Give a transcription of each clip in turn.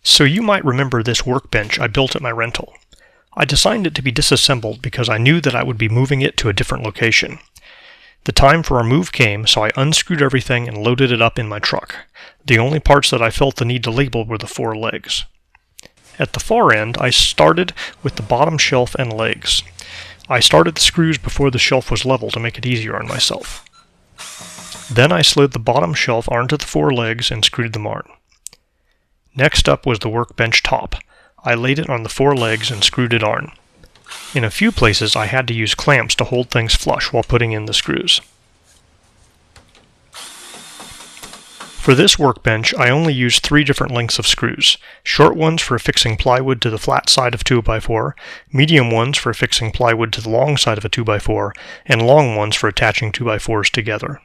So you might remember this workbench I built at my rental. I designed it to be disassembled because I knew that I would be moving it to a different location. The time for our move came, so I unscrewed everything and loaded it up in my truck. The only parts that I felt the need to label were the 4 legs. At the far end, I started with the bottom shelf and legs. I started the screws before the shelf was level to make it easier on myself. Then I slid the bottom shelf onto the 4 legs and screwed them on. Next up was the workbench top. I laid it on the 4 legs and screwed it on. In a few places I had to use clamps to hold things flush while putting in the screws. For this workbench, I only used 3 different lengths of screws. Short ones for affixing plywood to the flat side of 2x4, medium ones for affixing plywood to the long side of a 2x4, and long ones for attaching 2x4s together.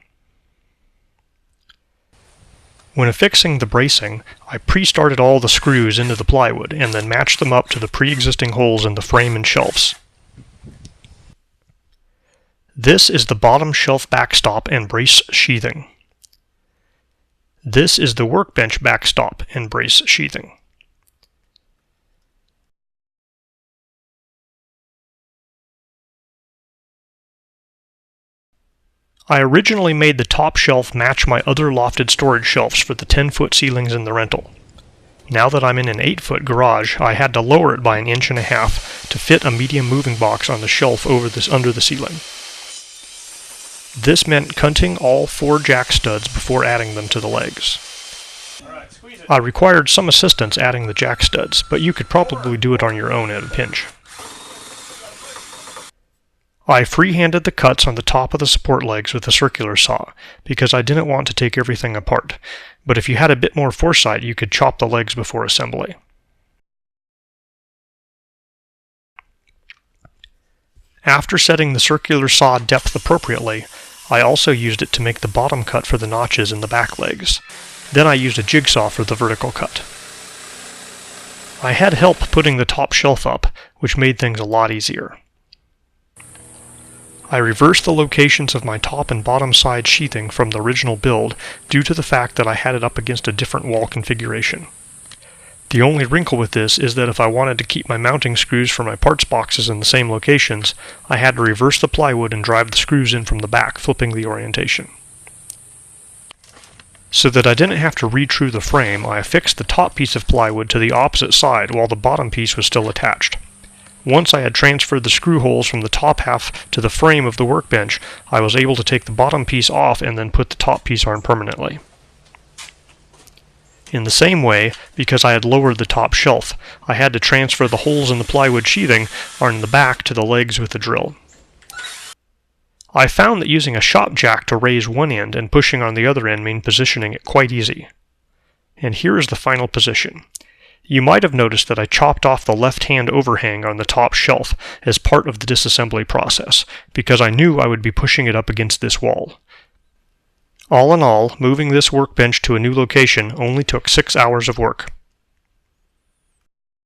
When affixing the bracing, I pre-started all the screws into the plywood and then matched them up to the pre-existing holes in the frame and shelves. This is the bottom shelf backstop and brace sheathing. This is the workbench backstop and brace sheathing. I originally made the top shelf match my other lofted storage shelves for the 10-foot ceilings in the rental. Now that I'm in an 8-foot garage, I had to lower it by 1.5 inches to fit a medium moving box on the shelf under the ceiling. This meant cutting all 4 jack studs before adding them to the legs. I required some assistance adding the jack studs, but you could probably do it on your own at a pinch. I freehanded the cuts on the top of the support legs with a circular saw, because I didn't want to take everything apart, but if you had a bit more foresight you could chop the legs before assembly. After setting the circular saw depth appropriately, I also used it to make the bottom cut for the notches in the back legs. Then I used a jigsaw for the vertical cut. I had help putting the top shelf up, which made things a lot easier. I reversed the locations of my top and bottom side sheathing from the original build due to the fact that I had it up against a different wall configuration. The only wrinkle with this is that if I wanted to keep my mounting screws for my parts boxes in the same locations, I had to reverse the plywood and drive the screws in from the back, flipping the orientation. So that I didn't have to retrue the frame, I affixed the top piece of plywood to the opposite side while the bottom piece was still attached. Once I had transferred the screw holes from the top half to the frame of the workbench, I was able to take the bottom piece off and then put the top piece on permanently. In the same way, because I had lowered the top shelf, I had to transfer the holes in the plywood sheathing on the back to the legs with the drill. I found that using a shop jack to raise one end and pushing on the other end made positioning it quite easy. And here is the final position. You might have noticed that I chopped off the left-hand overhang on the top shelf as part of the disassembly process, because I knew I would be pushing it up against this wall. All in all, moving this workbench to a new location only took 6 hours of work.